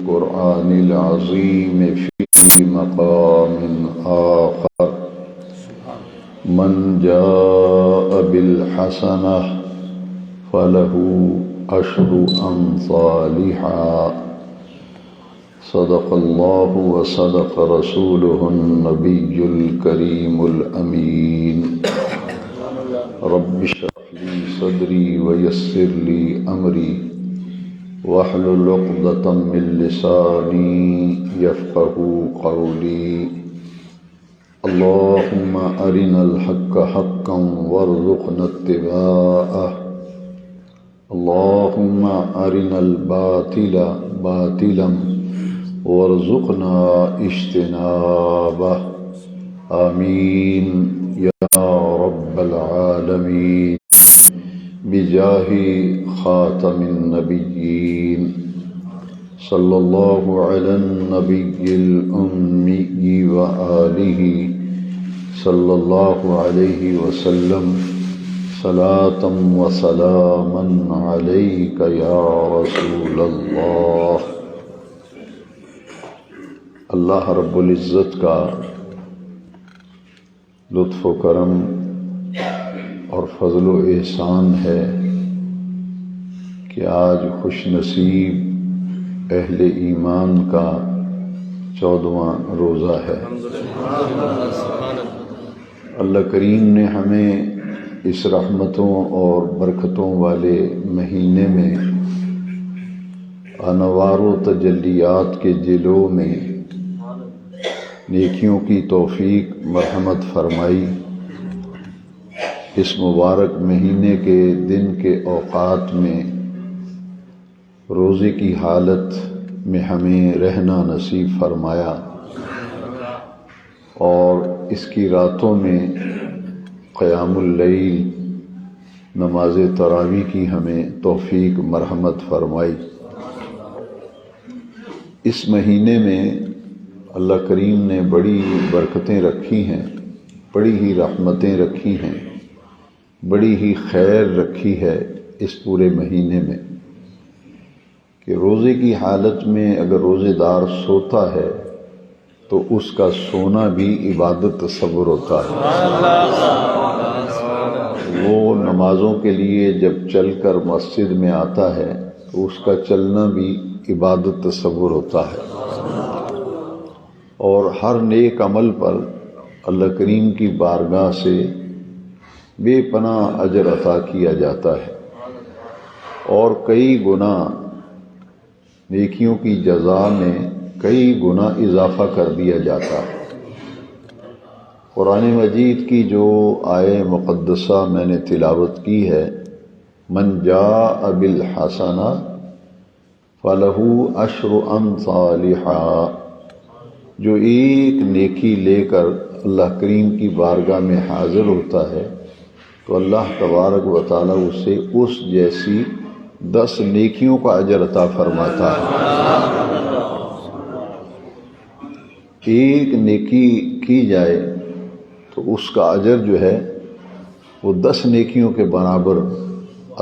القرآن العظيم في مقام آخر من جاء بالحسنة فله عشر أمثالها صدق الله وصدق رسوله النبي الكريم الأمين رب اشرح لي صدري ويسر لي أمري واحلل عقدة من لساني يفقهوا قولي اللهم أرنا الحق حقا وارزقنا اتباعه اللهم أرنا الباطل باطلا وارزقنا اجتنابه آمين يا رب العالمين بجاه خاتم النبيين صلى الله على النبي الأمي وآله صلى الله عليه وسلم صلاة وسلاما عليك يا رسول الله۔ اللہ رب العزت کا لطف و کرم اور فضل و احسان ہے کہ آج خوش نصیب اہل ایمان کا 14واں روزہ ہے۔ اللہ کریم نے ہمیں اس رحمتوں اور برکتوں والے مہینے میں انوار و تجلیات کے جلووں میں نیکیوں کی توفیق مرحمت فرمائی۔ اس مبارک مہینے کے دن کے اوقات میں روزے کی حالت میں ہمیں رہنا نصیب فرمایا اور اس کی راتوں میں قیام اللیل نماز تراویح کی ہمیں توفیق مرحمت فرمائی۔ اس مہینے میں اللہ کریم نے بڑی برکتیں رکھی ہیں، بڑی ہی رحمتیں رکھی ہیں، بڑی ہی خیر رکھی ہے اس پورے مہینے میں کہ روزے کی حالت میں اگر روزے دار سوتا ہے تو اس کا سونا بھی عبادت تصور ہوتا ہے۔ وہ نمازوں کے لیے جب چل کر مسجد میں آتا ہے تو اس کا چلنا بھی عبادت تصور ہوتا ہے، اور ہر نیک عمل پر اللہ کریم کی بارگاہ سے بے پناہ اجر عطا کیا جاتا ہے، اور کئی گنا نیکیوں کی جزا میں کئی گنا اضافہ کر دیا جاتا ہے۔ قرآن مجید کی جو آیہ مقدسہ میں نے تلاوت کی ہے، من جاء بالحسنہ فلہ عشر امثالہا، جو ایک نیکی لے کر اللہ کریم کی بارگاہ میں حاضر ہوتا ہے تو اللہ تبارک و تعالیٰ اسے اس جیسی 10 نیکیوں کا اجر عطا فرماتا ہے۔ ایک نیکی کی جائے تو اس کا اجر جو ہے وہ 10 نیکیوں کے برابر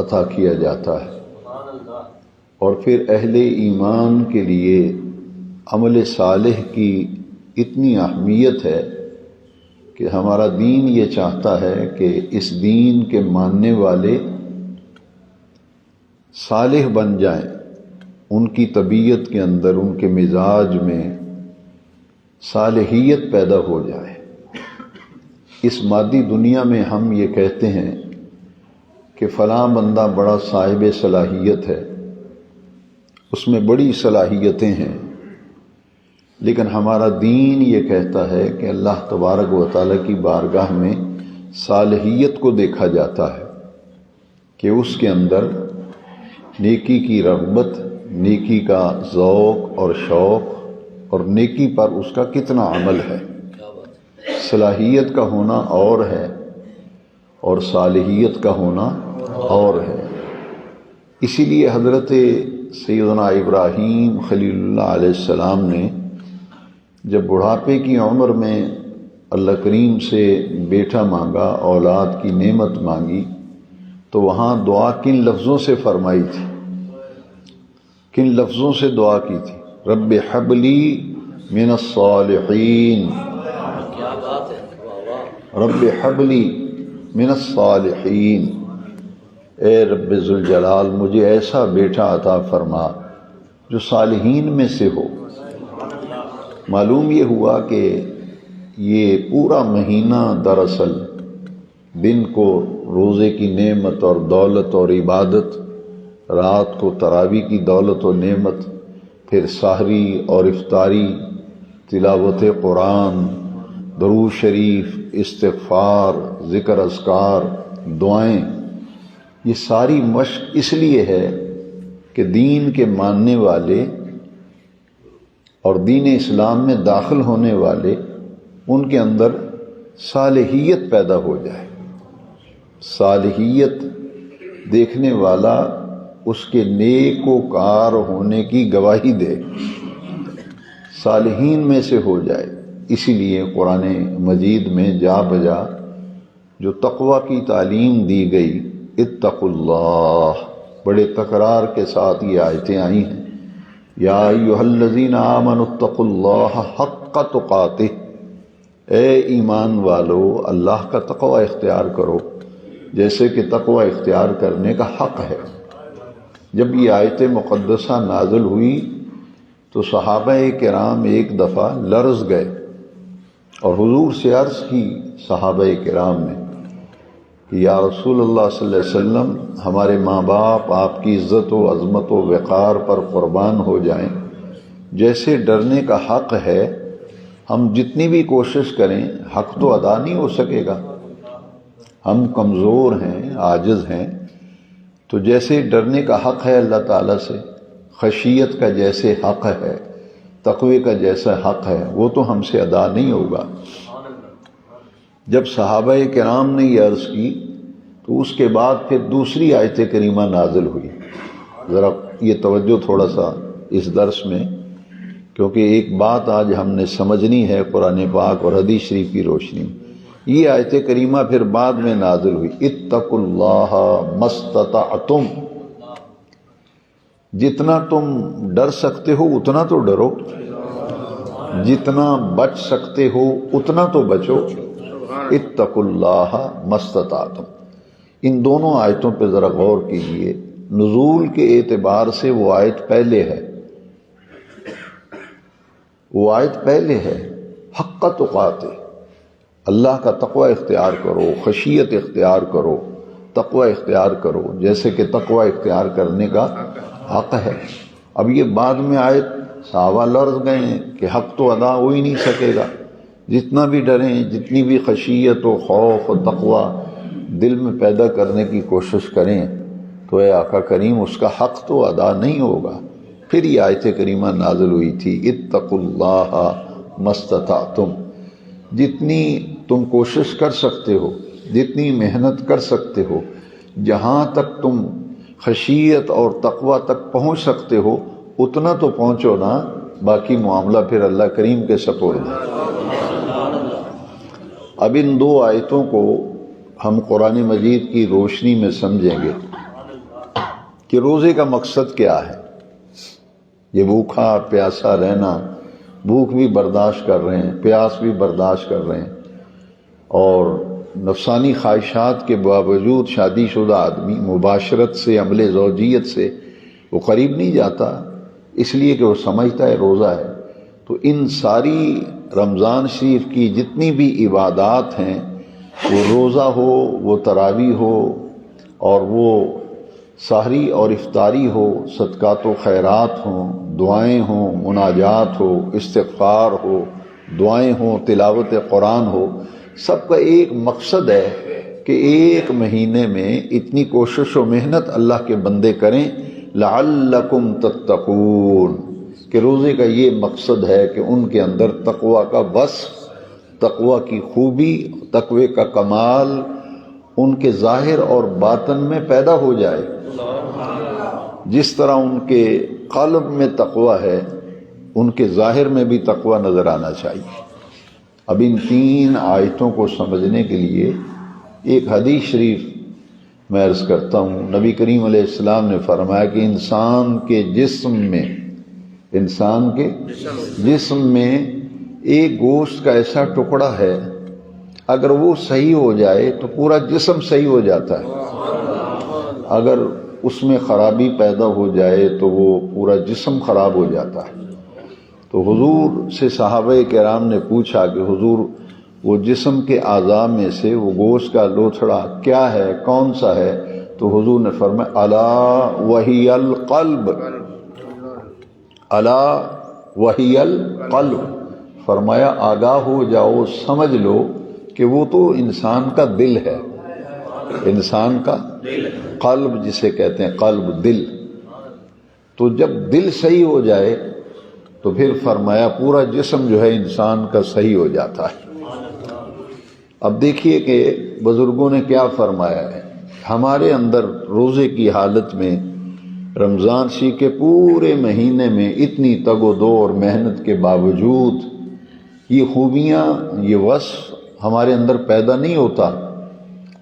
عطا کیا جاتا ہے۔ اور پھر اہل ایمان کے لیے عمل صالح کی اتنی اہمیت ہے کہ ہمارا دین یہ چاہتا ہے کہ اس دین کے ماننے والے صالح بن جائیں، ان کی طبیعت کے اندر، ان کے مزاج میں صالحیت پیدا ہو جائے۔ اس مادی دنیا میں ہم یہ کہتے ہیں کہ فلاں بندہ بڑا صاحب صلاحیت ہے، اس میں بڑی صلاحیتیں ہیں، لیکن ہمارا دین یہ کہتا ہے کہ اللہ تبارک و تعالیٰ کی بارگاہ میں صالحیت کو دیکھا جاتا ہے کہ اس کے اندر نیکی کی رغبت، نیکی کا ذوق اور شوق، اور نیکی پر اس کا کتنا عمل ہے۔ صلاحیت کا ہونا اور ہے اور صالحیت کا ہونا اور ہے۔ اسی لیے حضرت سیدنا ابراہیم خلیل اللہ علیہ السلام نے جب بڑھاپے کی عمر میں اللہ کریم سے بیٹا مانگا، اولاد کی نعمت مانگی، تو وہاں دعا کن لفظوں سے فرمائی تھی، کن لفظوں سے دعا کی تھی؟ رب حب لی من الصالحین، رب حب لی من الصالحین، اے رب ذوالجلال مجھے ایسا بیٹا عطا فرما جو صالحین میں سے ہو۔ معلوم یہ ہوا کہ یہ پورا مہینہ دراصل دن کو روزے کی نعمت اور دولت اور عبادت، رات کو تراویح کی دولت و نعمت، پھر سحری اور افطاری، تلاوت قرآن، درود شریف، استغفار، ذکر اذکار، دعائیں، یہ ساری مشق اس لیے ہے کہ دین کے ماننے والے اور دین اسلام میں داخل ہونے والے ان کے اندر صالحیت پیدا ہو جائے۔ صالحیت دیکھنے والا اس کے نیک و کار ہونے کی گواہی دے، صالحین میں سے ہو جائے۔ اسی لیے قرآن مجید میں جا بجا جو تقوی کی تعلیم دی گئی، اتقوا اللہ، بڑے تکرار کے ساتھ یہ آیتیں آئی ہیں، یا ایھا الذین آمنوا اتقوا اللہ حق تقاتہ، اے ایمان والو اللہ کا تقوی اختیار کرو جیسے کہ تقوی اختیار کرنے کا حق ہے۔ جب یہ آیت مقدسہ نازل ہوئی تو صحابہ کرام ایک دفعہ لرز گئے اور حضور سے عرض کی صحابہ کرام نے کہ یا رسول اللہ صلی اللہ علیہ وسلم، ہمارے ماں باپ آپ کی عزت و عظمت و وقار پر قربان ہو جائیں، جیسے ڈرنے کا حق ہے، ہم جتنی بھی کوشش کریں حق تو ادا نہیں ہو سکے گا، ہم کمزور ہیں، عاجز ہیں، تو جیسے ڈرنے کا حق ہے اللہ تعالیٰ سے، خشیت کا جیسے حق ہے، تقوی کا جیسا حق ہے، وہ تو ہم سے ادا نہیں ہوگا۔ جب صحابہ کرام نے یہ عرض کی تو اس کے بعد پھر دوسری آیت کریمہ نازل ہوئی۔ ذرا یہ توجہ تھوڑا سا اس درس میں، کیونکہ ایک بات آج ہم نے سمجھنی ہے قرآن پاک اور حدیث شریف کی روشنی میں۔ یہ آیت کریمہ پھر بعد میں نازل ہوئی، اتقوا اللہ ما استطعتم، جتنا تم ڈر سکتے ہو اتنا تو ڈرو، جتنا بچ سکتے ہو اتنا تو بچو، اتقوا اللہ ما استطعتم۔ ان دونوں آیتوں پہ ذرا غور کیجئے، نزول کے اعتبار سے وہ آیت پہلے ہے، وہ آیت پہلے ہے، حق تقاتہ، اللہ کا تقوی اختیار کرو، خشیت اختیار کرو، تقوی اختیار کرو جیسے کہ تقوی اختیار کرنے کا حق ہے۔ اب یہ بعد میں آیت، صحابہ لرز گئے ہیں کہ حق تو ادا ہو ہی نہیں سکے گا، جتنا بھی ڈریں، جتنی بھی خشیت و خوف و تقوی دل میں پیدا کرنے کی کوشش کریں تو اے آقا کریم اس کا حق تو ادا نہیں ہوگا۔ پھر یہ آیت کریمہ نازل ہوئی تھی، اتقوا اللہ ما استطعتم، جتنی تم کوشش کر سکتے ہو، جتنی محنت کر سکتے ہو، جہاں تک تم خشیت اور تقوی تک پہنچ سکتے ہو اتنا تو پہنچو نا، باقی معاملہ پھر اللہ کریم کے سپرد ہے۔ اب ان دو آیتوں کو ہم قرآن مجید کی روشنی میں سمجھیں گے کہ روزے کا مقصد کیا ہے۔ یہ بھوکا پیاسا رہنا، بھوک بھی برداشت کر رہے ہیں، پیاس بھی برداشت کر رہے ہیں، اور نفسانی خواہشات کے باوجود شادی شدہ آدمی مباشرت سے، عمل زوجیت سے وہ قریب نہیں جاتا، اس لیے کہ وہ سمجھتا ہے روزہ ہے۔ تو ان ساری رمضان شریف کی جتنی بھی عبادات ہیں، وہ روزہ ہو، وہ تراویح ہو، اور وہ سحری اور افطاری ہو، صدقات و خیرات ہوں، دعائیں ہوں، مناجات ہو، استغفار ہو، دعائیں ہوں، تلاوت قرآن ہو، سب کا ایک مقصد ہے کہ ایک مہینے میں اتنی کوشش و محنت اللہ کے بندے کریں، لعلکم تتقون، کہ روزے کا یہ مقصد ہے کہ ان کے اندر تقوی کا وصف، تقوی کی خوبی، تقوی کا کمال ان کے ظاہر اور باطن میں پیدا ہو جائے۔ جس طرح ان کے قلب میں تقوی ہے، ان کے ظاہر میں بھی تقوی نظر آنا چاہیے۔ اب ان تین آیتوں کو سمجھنے کے لیے ایک حدیث شریف میں عرض کرتا ہوں۔ نبی کریم علیہ السلام نے فرمایا کہ انسان کے جسم میں انسان کے جسم میں ایک گوشت کا ایسا ٹکڑا ہے، اگر وہ صحیح ہو جائے تو پورا جسم صحیح ہو جاتا ہے، اگر اس میں خرابی پیدا ہو جائے تو وہ پورا جسم خراب ہو جاتا ہے۔ تو حضور سے صحابہ کرام نے پوچھا کہ حضور وہ جسم کے اعضاء میں سے وہ گوشت کا لوتھڑا کیا ہے، کون سا ہے؟ تو حضور نے فرمایا الا وہی القلب، الا وہی القلب، فرمایا آگاہ ہو جاؤ، سمجھ لو کہ وہ تو انسان کا دل ہے، انسان کا قلب جسے کہتے ہیں، قلب دل۔ تو جب دل صحیح ہو جائے تو پھر فرمایا پورا جسم جو ہے انسان کا صحیح ہو جاتا ہے۔ اب دیکھیے کہ بزرگوں نے کیا فرمایا ہے، ہمارے اندر روزے کی حالت میں رمضان شریف کے پورے مہینے میں اتنی تگ و دو اور محنت کے باوجود یہ خوبیاں، یہ وصف ہمارے اندر پیدا نہیں ہوتا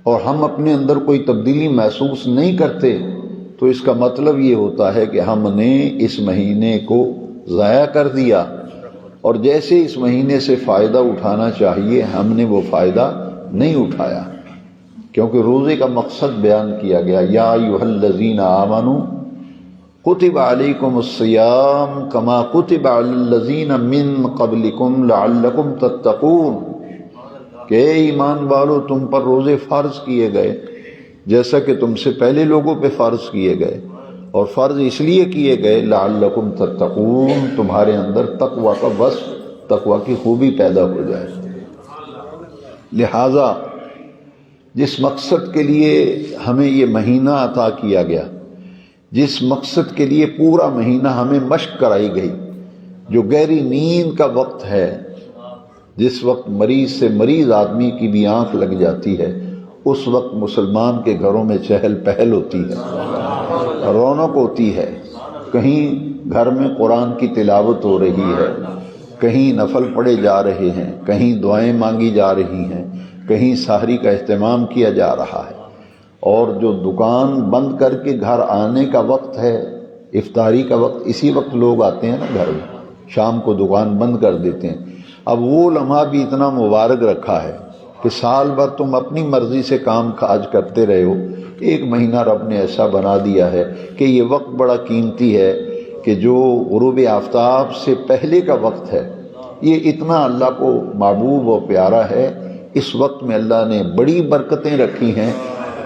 اور ہم اپنے اندر کوئی تبدیلی محسوس نہیں کرتے، تو اس کا مطلب یہ ہوتا ہے کہ ہم نے اس مہینے کو ضائع کر دیا، اور جیسے اس مہینے سے فائدہ اٹھانا چاہیے ہم نے وہ فائدہ نہیں اٹھایا، کیونکہ روزے کا مقصد بیان کیا گیا، یا ایھا الذین آمنوا کتب علیکم الصیام کما کتب علی الذین من قبلکم لعلکم تتقون، کہ اے ایمان والو تم پر روزے فرض کیے گئے جیسا کہ تم سے پہلے لوگوں پہ فرض کیے گئے، اور فرض اس لیے کیے گئے لعلکم تتقون، تمہارے اندر تقوی کا وصف، تقوی کی خوبی پیدا ہو جائے۔ لہذا جس مقصد کے لیے ہمیں یہ مہینہ عطا کیا گیا، جس مقصد کے لیے پورا مہینہ ہمیں مشق کرائی گئی، جو گہری نیند کا وقت ہے، جس وقت مریض سے مریض آدمی کی بھی آنکھ لگ جاتی ہے، اس وقت مسلمان کے گھروں میں چہل پہل ہوتی ہے، رونق ہوتی ہے، کہیں گھر میں قرآن کی تلاوت ہو رہی ہے، کہیں نفل پڑھے جا رہے ہیں، کہیں دعائیں مانگی جا رہی ہیں، کہیں سحری کا اہتمام کیا جا رہا ہے، اور جو دکان بند کر کے گھر آنے کا وقت ہے، افطاری کا وقت، اسی وقت لوگ آتے ہیں نا گھر میں، شام کو دکان بند کر دیتے ہیں۔ اب وہ لمحہ بھی اتنا مبارک رکھا ہے کہ سال بھر تم اپنی مرضی سے کام کاج کرتے رہے ہو، ایک مہینہ رب نے ایسا بنا دیا ہے کہ یہ وقت بڑا قیمتی ہے کہ جو غروب آفتاب سے پہلے کا وقت ہے، یہ اتنا اللہ کو محبوب و پیارا ہے، اس وقت میں اللہ نے بڑی برکتیں رکھی ہیں،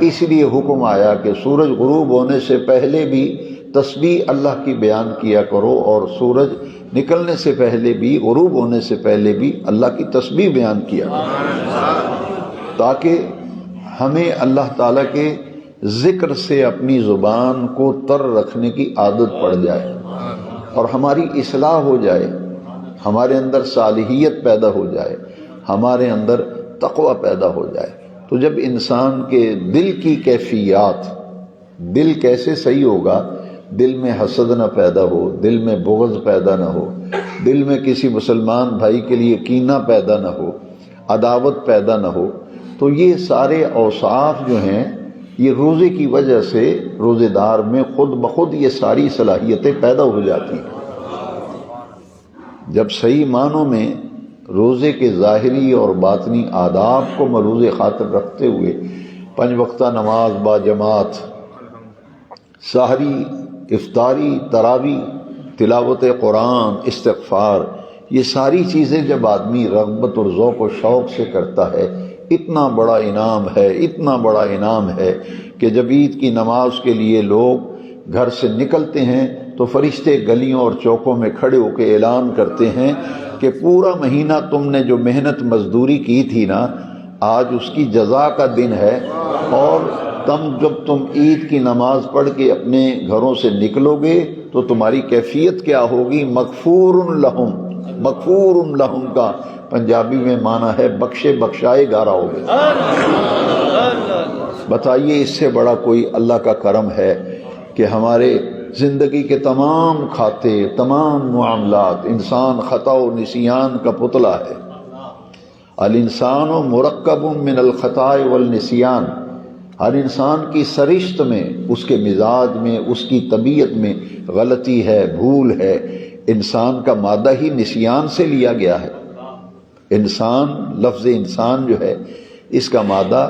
اس لیے حکم آیا کہ سورج غروب ہونے سے پہلے بھی تسبیح اللہ کی بیان کیا کرو، اور سورج نکلنے سے پہلے بھی، غروب ہونے سے پہلے بھی اللہ کی تسبیح بیان کیا کرو، تاکہ ہمیں اللہ تعالیٰ کے ذکر سے اپنی زبان کو تر رکھنے کی عادت پڑ جائے اور ہماری اصلاح ہو جائے، ہمارے اندر صالحیت پیدا ہو جائے، ہمارے اندر تقوی پیدا ہو جائے۔ تو جب انسان کے دل کی کیفیات، دل کیسے صحیح ہوگا؟ دل میں حسد نہ پیدا ہو، دل میں بغض پیدا نہ ہو، دل میں کسی مسلمان بھائی کے لیے کینہ پیدا نہ ہو، عداوت پیدا نہ ہو، تو یہ سارے اوصاف جو ہیں یہ روزے کی وجہ سے روزے دار میں خود بخود یہ ساری صلاحیتیں پیدا ہو جاتی ہیں۔ جب صحیح معنوں میں روزے کے ظاہری اور باطنی آداب کو ملحوظ خاطر رکھتے ہوئے 5 وقتہ نماز با جماعت، سحری، افطاری، تراویح، تلاوت قرآن، استغفار، یہ ساری چیزیں جب آدمی رغبت اور ذوق و شوق سے کرتا ہے، اتنا بڑا انعام ہے، اتنا بڑا انعام ہے کہ جب عید کی نماز کے لیے لوگ گھر سے نکلتے ہیں تو فرشتے گلیوں اور چوکوں میں کھڑے ہو کے اعلان کرتے ہیں کہ پورا مہینہ تم نے جو محنت مزدوری کی تھی نا، آج اس کی جزا کا دن ہے، اور جب تم عید کی نماز پڑھ کے اپنے گھروں سے نکلو گے تو تمہاری کیفیت کیا ہوگی؟ مغفور لہم، مغفور لہم کا پنجابی میں معنی ہے بخشے بخشائے گارا ہوگے۔ بتائیے اس سے بڑا کوئی اللہ کا کرم ہے کہ ہمارے زندگی کے تمام کھاتے، تمام معاملات، انسان خطا و نسیان کا پتلا ہے۔ الانسان مرکب من الخطاء والنسیان، ہر انسان کی سرشت میں، اس کے مزاج میں، اس کی طبیعت میں غلطی ہے، بھول ہے، انسان کا مادہ ہی نسیان سے لیا گیا ہے. انسان، لفظ انسان جو ہے اس کا مادہ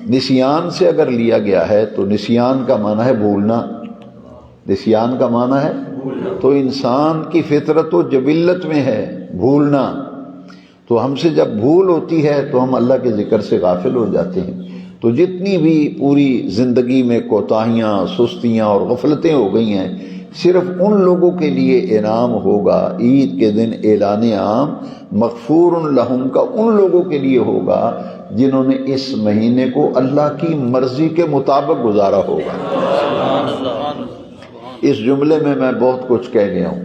نسیان سے اگر لیا گیا ہے تو نسیان کا معنی ہے بھولنا. نسیان کا معنی ہے تو انسان کی فطرت و جبلت میں ہے بھولنا. تو ہم سے جب بھول ہوتی ہے تو ہم اللہ کے ذکر سے غافل ہو جاتے ہیں. تو جتنی بھی پوری زندگی میں کوتاہیاں، سستیاں اور غفلتیں ہو گئی ہیں، صرف ان لوگوں کے لیے انعام ہوگا عید کے دن اعلان عام مغفور لہم کا، ان لوگوں کے لیے ہوگا جنہوں نے اس مہینے کو اللہ کی مرضی کے مطابق گزارا ہوگا. اس جملے میں بہت کچھ کہہ گیا ہوں.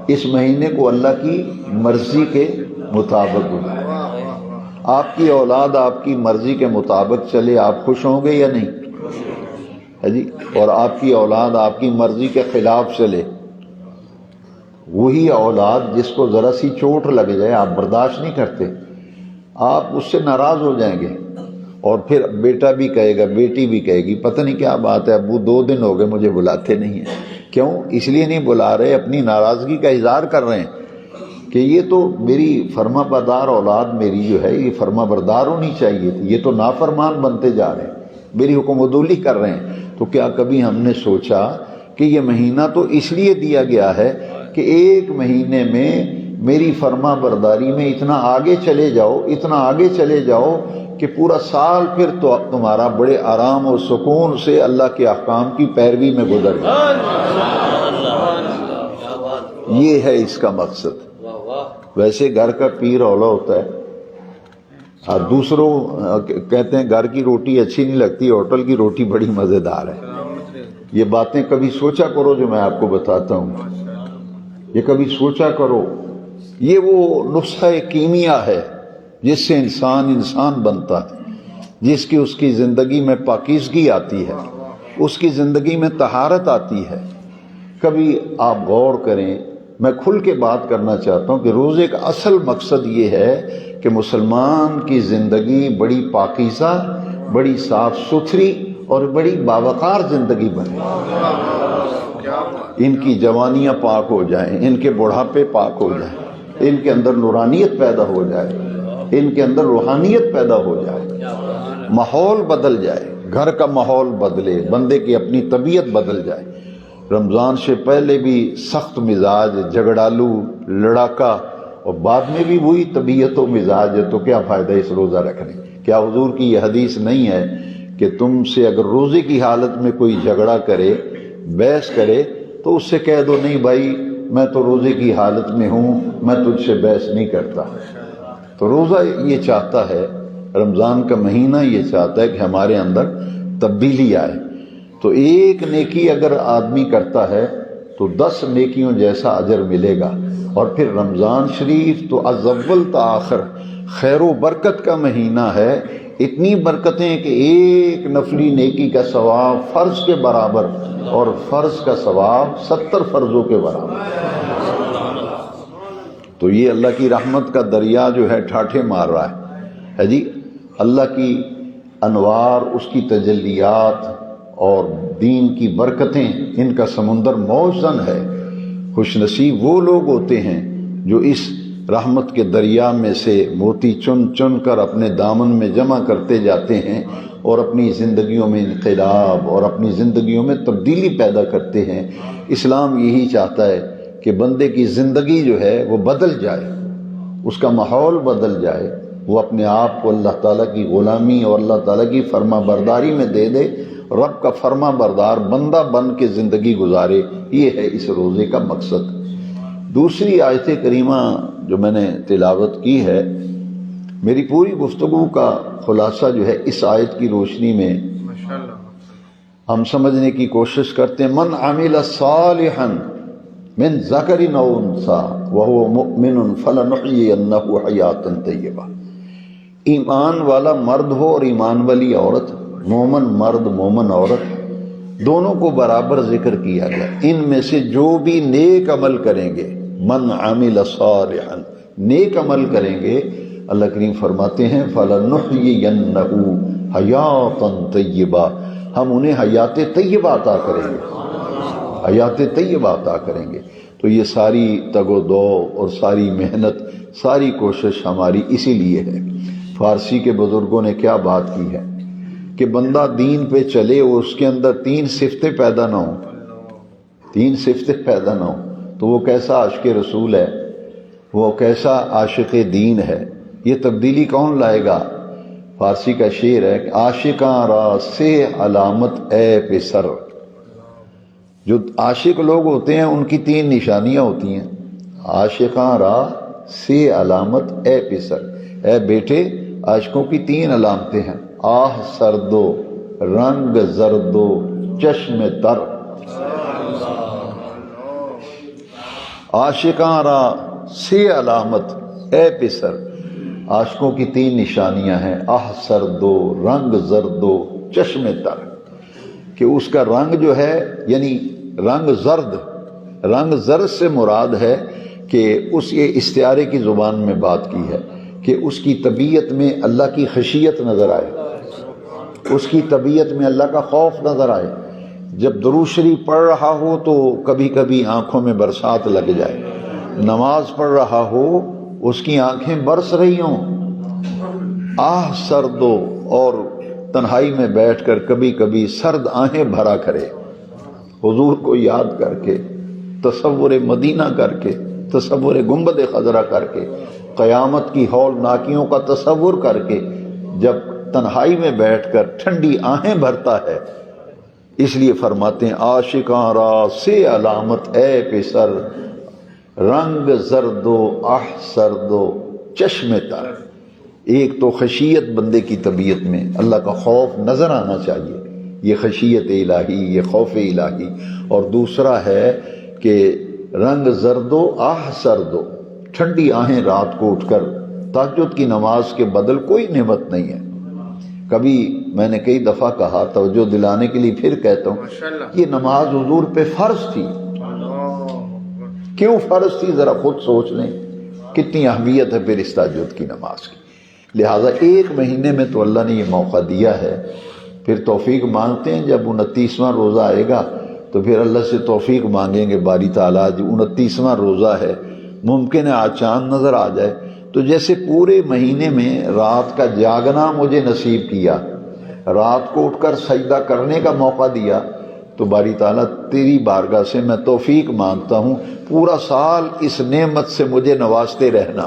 اس مہینے کو اللہ کی مرضی کے مطابق گزارا. آپ کی اولاد آپ کی مرضی کے مطابق چلے، آپ خوش ہوں گے یا نہیں؟ ہے جی. اور آپ کی اولاد آپ کی مرضی کے خلاف چلے، وہی اولاد جس کو ذرا سی چوٹ لگ جائے آپ برداشت نہیں کرتے، آپ اس سے ناراض ہو جائیں گے. اور پھر بیٹا بھی کہے گا، بیٹی بھی کہے گی، پتہ نہیں کیا بات ہے ابو 2 دن ہو گئے مجھے بلاتے نہیں ہیں. کیوں؟ اس لیے نہیں بلا رہے، اپنی ناراضگی کا اظہار کر رہے ہیں کہ یہ تو میری فرما بردار اولاد میری جو ہے یہ فرما بردار ہونی چاہیے تھی، یہ تو نافرمان بنتے جا رہے ہیں، میری حکم عدولی کر رہے ہیں. تو کیا کبھی ہم نے سوچا کہ یہ مہینہ تو اس لیے دیا گیا ہے کہ ایک مہینے میں میری فرما برداری میں اتنا آگے چلے جاؤ، اتنا آگے چلے جاؤ کہ پورا سال پھر تو تمہارا بڑے آرام اور سکون سے اللہ کے احکام کی پیروی میں گزر جائے. یہ ہے اس کا مقصد. ویسے گھر کا پیر اولا ہوتا ہے، اور دوسروں کہتے ہیں گھر کی روٹی اچھی نہیں لگتی، ہوٹل کی روٹی بڑی مزیدار ہے. یہ باتیں کبھی سوچا کرو جو میں آپ کو بتاتا ہوں، یہ کبھی سوچا کرو. یہ وہ نسخہ کیمیا ہے جس سے انسان بنتا ہے، جس کی اس کی زندگی میں پاکیزگی آتی ہے، اس کی زندگی میں طہارت آتی ہے. کبھی آپ غور کریں، میں کھل کے بات کرنا چاہتا ہوں کہ روزے کا اصل مقصد یہ ہے کہ مسلمان کی زندگی بڑی پاکیزہ، بڑی صاف ستھری اور بڑی باوقار زندگی بنے. ان کی جوانیاں پاک ہو جائیں، ان کے بڑھاپے پاک ہو جائیں، ان کے اندر نورانیت پیدا ہو جائے، ان کے اندر روحانیت پیدا ہو جائے، ماحول بدل جائے، گھر کا ماحول بدلے، بندے کی اپنی طبیعت بدل جائے. رمضان سے پہلے بھی سخت مزاج، جھگڑالو، لڑاکا، اور بعد میں بھی وہی طبیعت و مزاج ہے، تو کیا فائدہ اس روزہ رکھنے؟ کیا حضور کی یہ حدیث نہیں ہے کہ تم سے اگر روزے کی حالت میں کوئی جھگڑا کرے، بحث کرے، تو اس سے کہہ دو نہیں بھائی میں تو روزے کی حالت میں ہوں، میں تجھ سے بحث نہیں کرتا. تو روزہ یہ چاہتا ہے، رمضان کا مہینہ یہ چاہتا ہے کہ ہمارے اندر تبدیلی آئے. تو ایک نیکی اگر آدمی کرتا ہے تو 10 نیکیوں جیسا اجر ملے گا. اور پھر رمضان شریف تو از اول تا آخر خیر و برکت کا مہینہ ہے. اتنی برکتیں کہ ایک نفلی نیکی کا ثواب فرض کے برابر، اور فرض کا ثواب 70 فرضوں کے برابر. تو یہ اللہ کی رحمت کا دریا جو ہے ٹھاٹھے مار رہا ہے جی. اللہ کی انوار، اس کی تجلیات اور دین کی برکتیں، ان کا سمندر موج زن ہے. خوش نصیب وہ لوگ ہوتے ہیں جو اس رحمت کے دریا میں سے موتی چن چن کر اپنے دامن میں جمع کرتے جاتے ہیں اور اپنی زندگیوں میں انقلاب اور اپنی زندگیوں میں تبدیلی پیدا کرتے ہیں. اسلام یہی چاہتا ہے کہ بندے کی زندگی جو ہے وہ بدل جائے، اس کا ماحول بدل جائے، وہ اپنے آپ کو اللہ تعالیٰ کی غلامی اور اللہ تعالیٰ کی فرما برداری میں دے دے، رب کا فرما بردار بندہ بن کے زندگی گزارے. یہ ہے اس روزے کا مقصد. دوسری آیت کریمہ جو میں نے تلاوت کی ہے، میری پوری گفتگو کا خلاصہ جو ہے اس آیت کی روشنی میں ہم سمجھنے کی کوشش کرتے ہیں. من عمل صالحا من ذکر او انثی وهو مؤمن فلنحیینہ حیاتا طیبہ. ایمان والا مرد ہو اور ایمان والی عورت، مومن مرد مومن عورت، دونوں کو برابر ذکر کیا گیا. ان میں سے جو بھی نیک عمل کریں گے، من عمل صالحا، نیک عمل کریں گے، اللہ کریم فرماتے ہیں فَلَنُحْيِيَنَّهُ حَيَاةً طَيِّبَةً، ہم انہیں حیات طیبہ عطا کریں گے، حیات طیبہ عطا کریں گے. تو یہ ساری تگ و دو اور ساری محنت، ساری کوشش ہماری اسی لیے ہے۔ فارسی کے بزرگوں نے کیا بات کی ہے کہ بندہ دین پہ چلے اور اس کے اندر 3 صفتیں پیدا نہ ہوں، 3 صفتیں پیدا نہ ہوں تو وہ کیسا عاشق رسول ہے، وہ کیسا عاشق دین ہے؟ یہ تبدیلی کون لائے گا؟ فارسی کا شعر ہے کہ عاشقاں را سے علامت اے پسر، جو عاشق لوگ ہوتے ہیں ان کی 3 نشانیاں ہوتی ہیں۔ عاشقاں را سے علامت اے پسر، اے بیٹے عاشقوں کی 3 علامتیں ہیں، آہ سردو، رنگ زردو، چشم تر۔ عاشقاں را سے علامت اے پسر، عاشقوں کی 3 نشانیاں ہیں، آہ سردو، رنگ زردو، چشم تر، کہ اس کا رنگ جو ہے یعنی رنگ زرد، رنگ زرد سے مراد ہے کہ اس یہ استعارے کی زبان میں بات کی ہے کہ اس کی طبیعت میں اللہ کی خشیت نظر آئے، اس کی طبیعت میں اللہ کا خوف نظر آئے۔ جب درود شریف پڑھ رہا ہو تو کبھی کبھی آنکھوں میں برسات لگ جائے، نماز پڑھ رہا ہو اس کی آنکھیں برس رہی ہوں، آہ سردو، اور تنہائی میں بیٹھ کر کبھی کبھی سرد آہیں بھرا کرے، حضور کو یاد کر کے، تصور مدینہ کر کے، تصور گنبد خضرا کر کے، قیامت کی ہولناکیوں کا تصور کر کے جب تنہائی میں بیٹھ کر ٹھنڈی آہیں بھرتا ہے، اس لیے فرماتے ہیں عاشقاں را سے علامت اے پسر، رنگ زردو آہ سردو چشم تر۔ ایک تو خشیت بندے کی طبیعت میں اللہ کا خوف نظر آنا چاہیے، یہ خشیت الہی، یہ خوف الہی، اور دوسرا ہے کہ رنگ زردو آہ سردو، ٹھنڈی آہیں رات کو اٹھ کر، تہجد کی نماز کے بدل کوئی نعمت نہیں ہے۔ کبھی میں نے کئی دفعہ کہا، توجہ دلانے کے لیے پھر کہتا ہوں، یہ نماز حضور پہ فرض تھی، کیوں فرض تھی ذرا خود سوچ لیں، کتنی اہمیت ہے پھر اس تہجد کی نماز کی۔ لہٰذا 1 مہینے میں تو اللہ نے یہ موقع دیا ہے، پھر توفیق مانگتے ہیں، جب 29واں روزہ آئے گا تو پھر اللہ سے توفیق مانگیں گے باری تعالیٰ، جو 29واں روزہ ہے، ممکن ہے آج چاند نظر آ جائے، تو جیسے پورے مہینے میں رات کا جاگنا مجھے نصیب کیا، رات کو اٹھ کر سجدہ کرنے کا موقع دیا، تو باری تعالیٰ تیری بارگاہ سے میں توفیق مانگتا ہوں پورا سال اس نعمت سے مجھے نوازتے رہنا،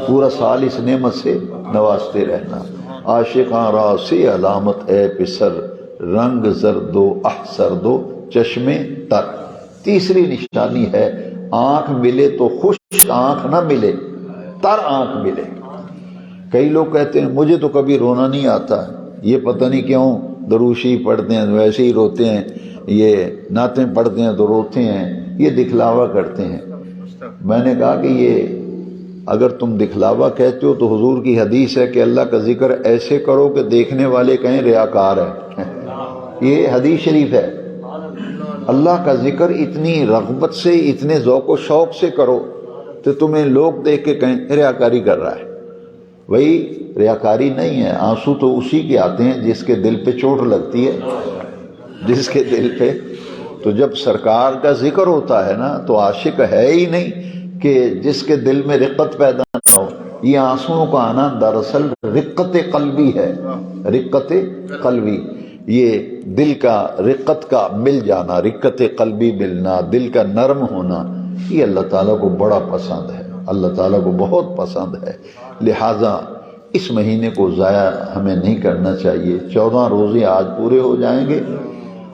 پورا سال اس نعمت سے نوازتے رہنا۔ عاشقاں را سے علامت اے پسر، رنگ زردو آہ سردو چشم تر۔ تیسری نشانی ہے آنکھ ملے تو خشک آنکھ نہ ملے، تر آنکھ ملے۔ کئی لوگ کہتے ہیں مجھے تو کبھی رونا نہیں آتا، یہ پتہ نہیں کیوں، دروشی پڑھتے ہیں ویسے ہی روتے ہیں، یہ نعتیں پڑھتے ہیں تو روتے ہیں، یہ دکھلاوا کرتے ہیں۔ میں نے کہا کہ یہ اگر تم دکھلاوا کہتے ہو تو حضور کی حدیث ہے کہ اللہ کا ذکر ایسے کرو کہ دیکھنے والے کہیں ریاکار ہے، یہ حدیث شریف ہے۔ اللہ کا ذکر اتنی رغبت سے، اتنے ذوق و شوق سے کرو تو تمہیں لوگ دیکھ کے کہیں ریاکاری کر رہا ہے۔ وہی ریاکاری نہیں ہے، آنسو تو اسی کے آتے ہیں جس کے دل پہ چوٹ لگتی ہے، جس کے دل پہ۔ تو جب سرکار کا ذکر ہوتا ہے نا تو عاشق ہے ہی نہیں کہ جس کے دل میں رقت پیدا نہ ہو۔ یہ آنسوؤں کا آنا دراصل رقت قلبی ہے، رقت قلبی، یہ دل کا رقت کا مل جانا، رقت قلبی ملنا، دل کا نرم ہونا، یہ اللہ تعالیٰ کو بڑا پسند ہے، اللہ تعالیٰ کو بہت پسند ہے۔ لہٰذا اس مہینے کو ضائع ہمیں نہیں کرنا چاہیے۔ 14 روزے آج پورے ہو جائیں گے،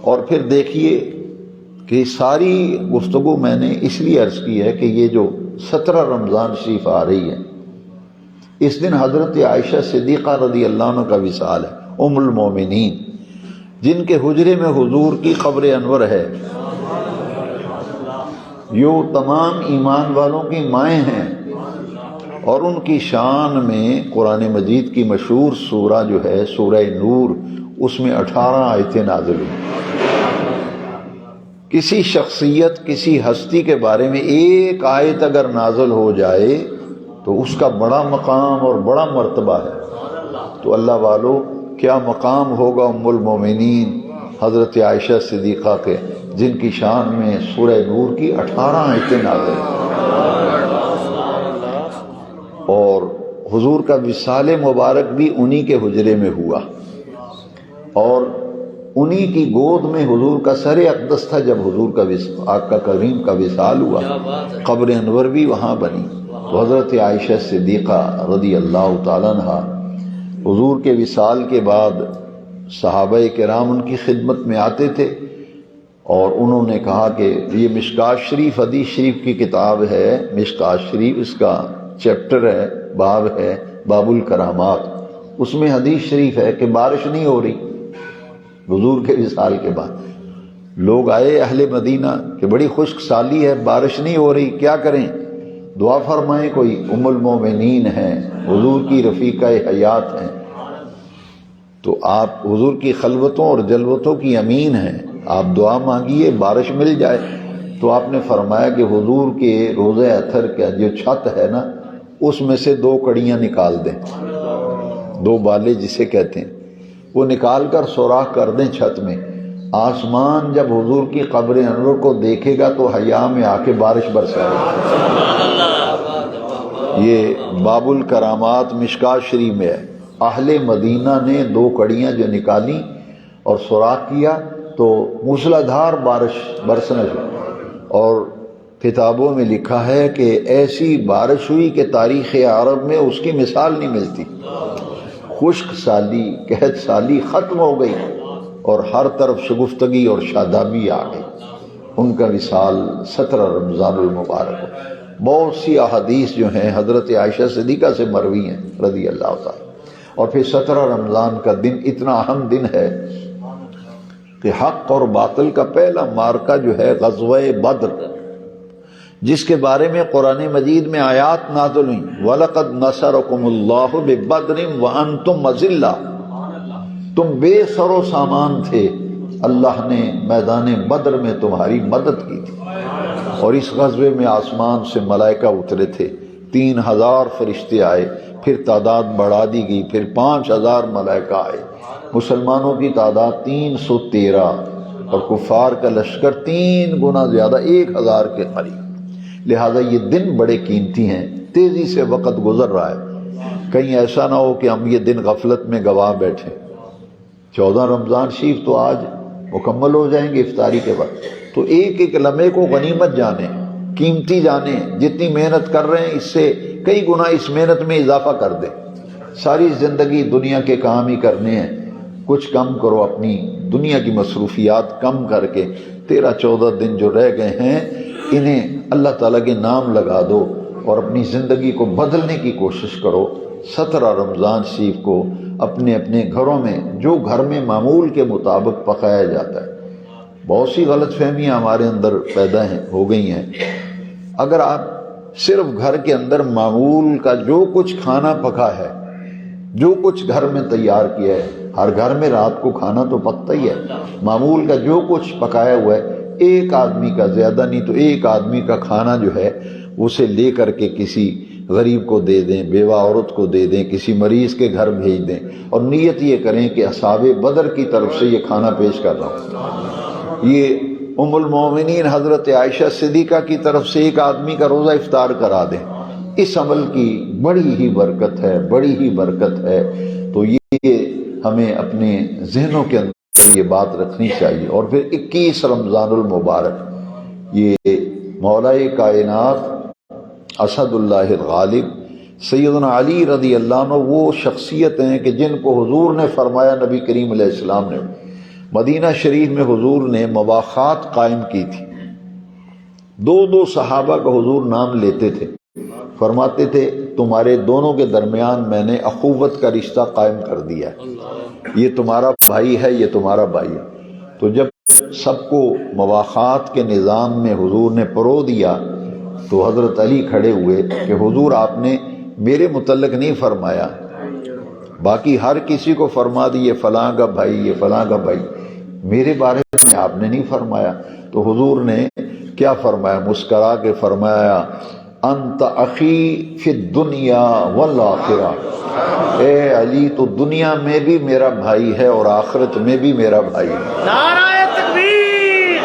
اور پھر دیکھیے کہ ساری گفتگو میں نے اس لیے عرض کی ہے کہ یہ جو 17 رمضان شریف آ رہی ہے، اس دن حضرت عائشہ صدیقہ رضی اللہ عنہ کا وصال ہے، ام المومنین، جن کے حجرے میں حضور کی قبر انور ہے، یہ تمام ایمان والوں کی مائیں ہیں، اور ان کی شان میں قرآن مجید کی مشہور سورہ جو ہے سورہ نور، اس میں 18 آیتیں نازل ہوئی۔ کسی شخصیت، کسی ہستی کے بارے میں ایک آیت اگر نازل ہو جائے تو اس کا بڑا مقام اور بڑا مرتبہ ہے۔ تو اللہ والو کیا مقام ہوگا ام المومنین حضرت عائشہ صدیقہ کے، جن کی شان میں سورہ نور کی 18 آیتیں نازل ہیں، اور حضور کا وصال مبارک بھی انہی کے حجرے میں ہوا، اور انہی کی گود میں حضور کا سر اقدس تھا جب حضور کا آقا کریم کا وصال ہوا۔ قبر انور بھی وہاں بنی۔ تو حضرت عائشہ صدیقہ رضی اللہ تعالیٰ عنہا حضور کے وصال کے بعد صحابہ کرام ان کی خدمت میں آتے تھے، اور انہوں نے کہا کہ یہ مشکوٰۃ شریف حدیث شریف کی کتاب ہے، مشکوٰۃ شریف اس کا چیپٹر ہے، باب ہے باب الکرامات، اس میں حدیث شریف ہے کہ بارش نہیں ہو رہی حضور کے وصال کے بعد۔ لوگ آئے اہل مدینہ کہ بڑی خشک سالی ہے، بارش نہیں ہو رہی، کیا کریں؟ دعا فرمائیں، کوئی ام المومنین ہیں، حضور کی رفیقہ حیات ہیں، تو آپ حضور کی خلوتوں اور جلوتوں کی امین ہیں، آپ دعا مانگیے بارش مل جائے۔ تو آپ نے فرمایا کہ حضور کے روضہ اطہر کا جو چھت ہے نا، اس میں سے 2 کڑیاں نکال دیں، 2 بالے جسے کہتے ہیں، وہ نکال کر سوراخ کر دیں چھت میں۔ آسمان جب حضور کی قبر انور کو دیکھے گا تو حیا میں آ کے بارش برسائے گا۔ یہ باب الکرامات مشکوٰۃ شریف میں ہے۔ اہل مدینہ نے 2 کڑیاں جو نکالی اور سوراخ کیا تو موسلادھار بارش برسنے لگی، اور کتابوں میں لکھا ہے کہ ایسی بارش ہوئی کہ تاریخ عرب میں اس کی مثال نہیں ملتی۔ خشک سالی، قحط سالی ختم ہو گئی، اور ہر طرف شگفتگی اور شادابی آ گئی۔ ان کا وصال 17 رمضان المبارک ہو۔ بہت سی احادیث جو ہیں حضرت عائشہ صدیقہ سے مروی ہیں رضی اللہ تعالیٰ۔ اور پھر 17 رمضان کا دن اتنا اہم دن ہے کہ حق اور باطل کا پہلا معرکہ جو ہے غزوہ بدر، جس کے بارے میں قرآن مجید میں آیات نازل ہوئیں، وَلَقَدْ نَصَرَكُمُ اللَّهُ بِبَدْرٍ وَأَنْتُمْ أَذِلَّةٌ، تم بے سر و سامان تھے، اللہ نے میدان بدر میں تمہاری مدد کی تھی۔ اور اس غزوے میں آسمان سے ملائکہ اترے تھے، 3000 فرشتے آئے، پھر تعداد بڑھا دی گئی، پھر 5000 ملائکہ آئے، مسلمانوں کی تعداد 313 اور کفار کا لشکر 3 گنا زیادہ، 1000 کے قریب۔ لہذا یہ دن بڑے قیمتی ہیں، تیزی سے وقت گزر رہا ہے، کہیں ایسا نہ ہو کہ ہم یہ دن غفلت میں گواہ بیٹھیں۔ 14 رمضان شریف تو آج مکمل ہو جائیں گے افطاری کے بعد، تو ایک ایک لمحے کو غنیمت جانیں، قیمتی جانیں، جتنی محنت کر رہے ہیں اس سے کئی گنا اس محنت میں اضافہ کر دیں۔ ساری زندگی دنیا کے کام ہی کرنے ہیں، کچھ کم کرو، اپنی دنیا کی مصروفیات کم کر کے 13-14 دن جو رہ گئے ہیں انہیں اللہ تعالیٰ کے نام لگا دو اور اپنی زندگی کو بدلنے کی کوشش کرو۔ 17 رمضان شریف کو اپنے اپنے گھروں میں جو گھر میں معمول کے مطابق پکایا جاتا ہے، بہت سی غلط فہمیاں ہمارے اندر پیدا ہو گئی ہیں۔ اگر آپ صرف گھر کے اندر معمول کا جو کچھ کھانا پکا ہے، جو کچھ گھر میں تیار کیا ہے، ہر گھر میں رات کو کھانا تو پکتا ہی ہے، معمول کا جو کچھ پکایا ہوا ہے، ایک آدمی کا، زیادہ نہیں تو ایک آدمی کا کھانا جو ہے اسے لے کر کے کسی غریب کو دے دیں، بیوہ عورت کو دے دیں، کسی مریض کے گھر بھیج دیں، اور نیت یہ کریں کہ اصحاب بدر کی طرف سے یہ کھانا پیش کر رہا ہوں۔ یہ ام المومنین حضرت عائشہ صدیقہ کی طرف سے ایک آدمی کا روزہ افطار کرا دیں، اس عمل کی بڑی ہی برکت ہے، بڑی ہی برکت ہے۔ تو یہ ہمیں اپنے ذہنوں کے اندر یہ بات رکھنی چاہیے۔ اور پھر 21 رمضان المبارک، یہ مولا کائنات اسد اللہ الغالب سیدنا علی رضی اللہ عنہ وہ شخصیت ہیں کہ جن کو حضور نے فرمایا، نبی کریم علیہ السلام نے مدینہ شریف میں حضور نے مواخات قائم کی تھی۔ 2 صحابہ کا حضور نام لیتے تھے، فرماتے تھے تمہارے دونوں کے درمیان میں نے اخوت کا رشتہ قائم کر دیا ہے، یہ تمہارا بھائی ہے، یہ تمہارا بھائی ہے۔ تو جب سب کو مواخات کے نظام میں حضور نے پرو دیا تو حضرت علی کھڑے ہوئے کہ حضور آپ نے میرے متعلق نہیں فرمایا، باقی ہر کسی کو فرما دی یہ فلاں کا بھائی، یہ فلاں کا بھائی، میرے بارے میں آپ نے نہیں فرمایا۔ تو حضور نے کیا فرمایا؟ مسکرا کے فرمایا انت اخی فی الدنیا والآخرہ، اے علی تو دنیا میں بھی میرا بھائی ہے اور آخرت میں بھی میرا بھائی ہے۔ نعرہ تکبیر،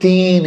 3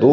2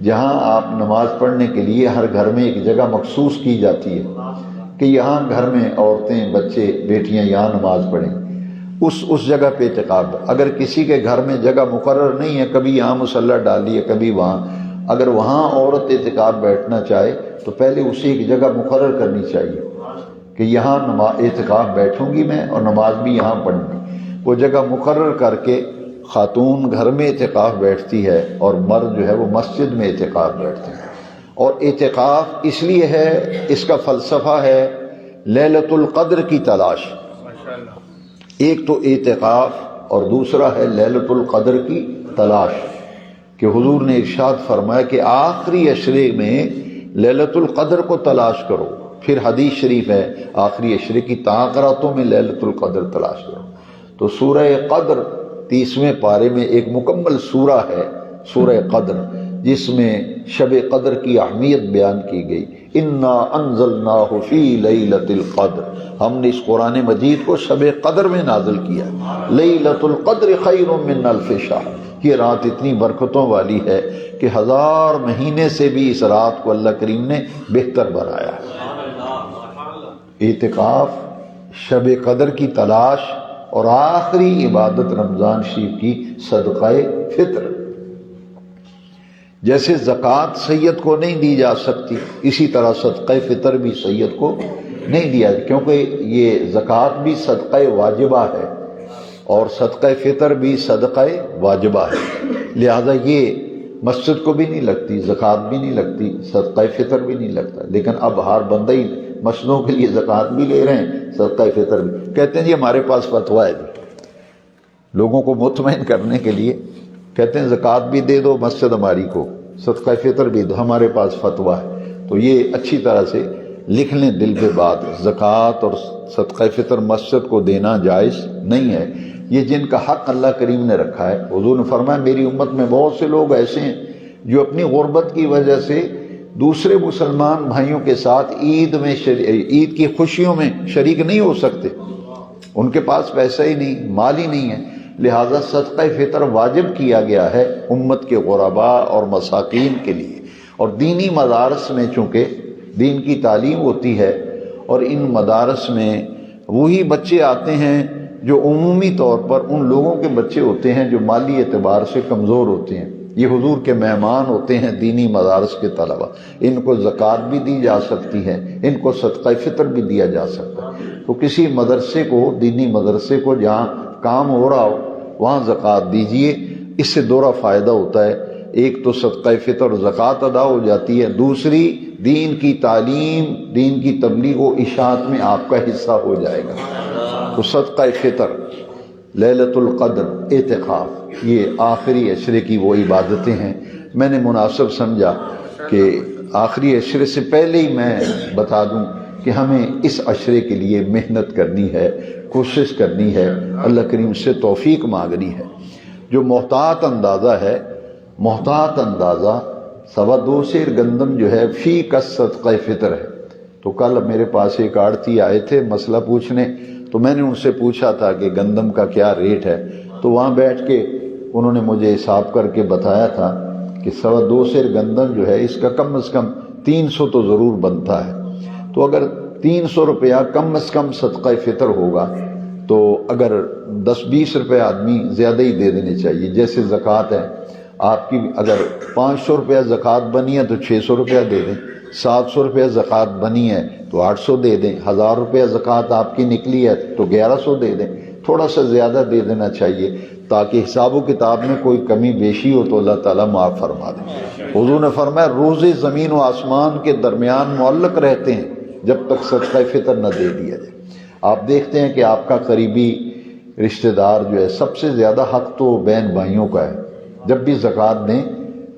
جہاں آپ نماز پڑھنے کے لیے ہر گھر میں ایک جگہ مخصوص کی جاتی ہے کہ یہاں گھر میں عورتیں بچے بیٹیاں یہاں نماز پڑھیں، اس جگہ پہ اعتکاف۔ اگر کسی کے گھر میں جگہ مقرر نہیں ہے، کبھی یہاں مصلی ڈالی ہے کبھی وہاں، اگر وہاں عورت اعتکاف بیٹھنا چاہے تو پہلے اسے ایک جگہ مقرر کرنی چاہیے کہ یہاں اعتکاف بیٹھوں گی میں اور نماز بھی یہاں پڑھوں گی۔ وہ جگہ مقرر کر کے خاتون گھر میں اعتکاف بیٹھتی ہے اور مرد جو ہے وہ مسجد میں اعتکاف بیٹھتے ہیں۔ اور اعتکاف اس لیے ہے، اس کا فلسفہ ہے لیلۃ القدر کی تلاش۔ ایک تو اعتکاف اور دوسرا ہے لیلۃ القدر کی تلاش، کہ حضور نے ارشاد فرمایا کہ آخری عشرے میں لیلۃ القدر کو تلاش کرو۔ پھر حدیث شریف ہے آخری عشرے کی تعاقراتوں میں لیلۃ القدر تلاش کرو۔ تو سورہ قدر 30ویں پارے میں ایک مکمل سورہ ہے سورہ قدر، جس میں شب قدر کی اہمیت بیان کی گئی۔ انا انزلناہ فی لیلۃ القدر، ہم نے اس قرآن مجید کو شب قدر میں نازل کیا۔ لیلۃ القدر خیر من الف شہر، یہ رات اتنی برکتوں والی ہے کہ 1000 مہینے سے بھی اس رات کو اللہ کریم نے بہتر بنایا ہے۔ اعتکاف، شب قدر کی تلاش، اور آخری عبادت رمضان شریف کی صدقہ فطر۔ جیسے زکوٰۃ سید کو نہیں دی جا سکتی، اسی طرح صدقہ فطر بھی سید کو نہیں دیا، کیونکہ یہ زکوٰۃ بھی صدقہ واجبہ ہے اور صدقہ فطر بھی صدقہ واجبہ ہے، لہذا یہ مسجد کو بھی نہیں لگتی، زکوٰۃ بھی نہیں لگتی، صدقہ فطر بھی نہیں لگتا۔ لیکن اب ہر بندہ ہی مسجدوں کے لیے زکوٰۃ بھی لے رہے ہیں، صدقہ فطر بھی، کہتے ہیں جی ہمارے پاس فتویٰ ہے جی، لوگوں کو مطمئن کرنے کے لیے کہتے ہیں زکوٰۃ بھی دے دو مسجد ہماری کو، صدقہ فطر بھی دو، ہمارے پاس فتویٰ ہے۔ تو یہ اچھی طرح سے لکھ لیں دل پہ بات، زکوٰۃ اور صدقہ فطر مسجد کو دینا جائز نہیں ہے، یہ جن کا حق اللہ کریم نے رکھا ہے۔ حضور نے فرمایا میری امت میں بہت سے لوگ ایسے ہیں جو اپنی غربت کی وجہ سے دوسرے مسلمان بھائیوں کے ساتھ عید کی خوشیوں میں شریک نہیں ہو سکتے، ان کے پاس پیسہ ہی نہیں، مال ہی نہیں ہے، لہذا صدقہ فطر واجب کیا گیا ہے امت کے غرباء اور مساکین کے لیے۔ اور دینی مدارس میں چونکہ دین کی تعلیم ہوتی ہے اور ان مدارس میں وہی بچے آتے ہیں جو عمومی طور پر ان لوگوں کے بچے ہوتے ہیں جو مالی اعتبار سے کمزور ہوتے ہیں، یہ حضور کے مہمان ہوتے ہیں دینی مدارس کے طلبہ، ان کو زکوٰۃ بھی دی جا سکتی ہے، ان کو صدقہ فطر بھی دیا جا سکتا ہے۔ تو کسی مدرسے کو، دینی مدرسے کو جہاں کام ہو رہا ہو وہاں زکوٰۃ دیجئے، اس سے دورہ فائدہ ہوتا ہے، ایک تو صدقہ فطر اور زکوٰۃ ادا ہو جاتی ہے، دوسری دین کی تعلیم، دین کی تبلیغ و اشاعت میں آپ کا حصہ ہو جائے گا۔ تو صدقہ فطر، لیلۃ القدر، اعتکاف، یہ آخری عشرے کی وہ عبادتیں ہیں۔ میں نے مناسب سمجھا کہ آخری عشرے سے پہلے ہی میں بتا دوں کہ ہمیں اس عشرے کے لیے محنت کرنی ہے، کوشش کرنی ہے، اللہ کریم سے توفیق مانگنی ہے۔ جو محتاط اندازہ ہے، محتاط اندازہ 2.25 سیر گندم جو ہے فی کس صدقہ فطر ہے۔ تو کل میرے پاس ایک آڑتی آئے تھے مسئلہ پوچھنے، تو میں نے ان سے پوچھا تھا کہ گندم کا کیا ریٹ ہے، تو وہاں بیٹھ کے انہوں نے مجھے حساب کر کے بتایا تھا کہ 2.25 سیر گندم جو ہے اس کا کم از کم 300 تو ضرور بنتا ہے۔ تو اگر 300 روپیہ کم از کم صدقہ فطر ہوگا تو اگر 10-20 روپے آدمی زیادہ ہی دے دینے چاہیے۔ جیسے زکوٰۃ ہے، آپ کی اگر 500 روپیہ زکوٰۃ بنی ہے تو 600 روپیہ دے دیں، 700 روپیہ زکوٰۃ بنی ہے تو 800 دے دیں، 1000 روپیہ زکوٰۃ آپ کی نکلی ہے تو 1100 دے دیں، تھوڑا سا زیادہ دے دینا چاہیے تاکہ حساب و کتاب میں کوئی کمی بیشی ہو تو اللہ تعالیٰ معاف فرما دے۔ حضور نے فرمایا روزے زمین و آسمان کے درمیان معلق رہتے ہیں جب تک صدقہ فطر نہ دے دیا جائے۔ آپ دیکھتے ہیں کہ آپ کا قریبی رشتہ دار جو ہے، سب سے زیادہ حق تو بہن بھائیوں کا ہے، جب بھی زکوٰۃ دیں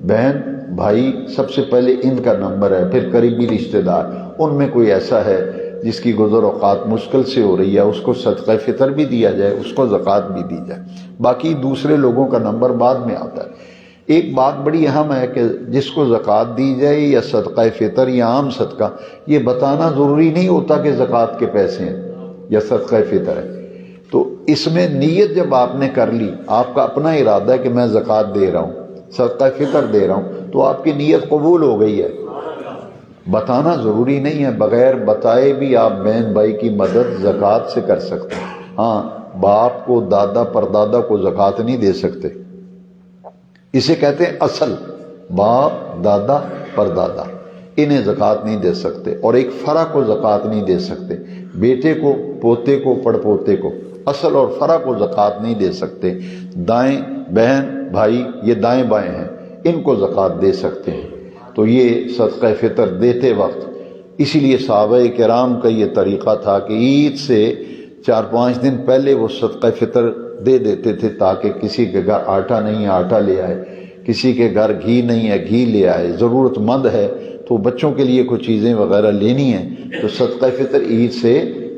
بہن بھائی سب سے پہلے ان کا نمبر ہے، پھر قریبی رشتہ دار، ان میں کوئی ایسا ہے جس کی گزر اوقات مشکل سے ہو رہی ہے اس کو صدقہ فطر بھی دیا جائے، اس کو زکوٰۃ بھی دی جائے، باقی دوسرے لوگوں کا نمبر بعد میں آتا ہے۔ ایک بات بڑی اہم ہے کہ جس کو زکوٰۃ دی جائے یا صدقہ فطر یا عام صدقہ، یہ بتانا ضروری نہیں ہوتا کہ زکوٰۃ کے پیسے ہیں یا صدقہ فطر ہے۔ تو اس میں نیت جب آپ نے کر لی، آپ کا اپنا ارادہ ہے کہ میں زکوٰۃ دے رہا ہوں، صدقہ فطر دے رہا ہوں، تو آپ کی نیت قبول ہو گئی ہے۔ بتانا ضروری نہیں ہے، بغیر بتائے بھی آپ بہن بھائی کی مدد زکوٰۃ سے کر سکتے ہیں۔ ہاں، باپ کو، دادا پردادا کو زکوٰۃ نہیں دے سکتے، اسے کہتے ہیں اصل، باپ دادا پردادا، انہیں زکوٰۃ نہیں دے سکتے، اور ایک فرع کو زکوٰۃ نہیں دے سکتے، بیٹے کو، پوتے کو، پڑ پوتے کو، اصل اور فرع کو زکوٰۃ نہیں دے سکتے۔ دائیں بہن بھائی یہ دائیں بائیں ہیں، ان کو زکوٰۃ دے سکتے ہیں۔ تو یہ صدقہ فطر دیتے وقت، اسی لیے صحابہ کرام کا یہ طریقہ تھا کہ عید سے 4-5 دن پہلے وہ صدقہ فطر دے دیتے تھے، تاکہ کسی کے گھر آٹا نہیں ہے آٹا لے آئے، کسی کے گھر گھی نہیں ہے گھی لے آئے، ضرورت مند ہے تو بچوں کے لیے کچھ چیزیں وغیرہ لینی ہیں تو صدقہ فطر عید سے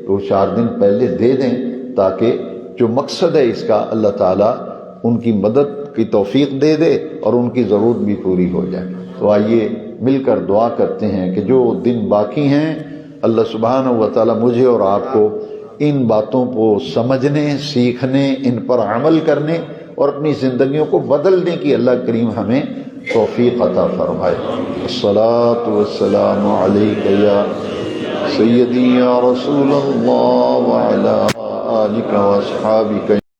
2-4 دن پہلے دے دیں، تاکہ جو مقصد ہے اس کا اللہ تعالیٰ ان کی مدد کی توفیق دے دے اور ان کی ضرورت بھی پوری ہو جائے۔ تو آئیے مل کر دعا کرتے ہیں کہ جو دن باقی ہیں اللہ سبحانہ و تعالیٰ مجھے اور آپ کو ان باتوں کو سمجھنے، سیکھنے، ان پر عمل کرنے اور اپنی زندگیوں کو بدلنے کی اللہ کریم ہمیں توفیق عطا فرمائے۔ الصلاۃ والسلام علیک یا سیدی یا رسول اللہ وعلی آلک واصحابک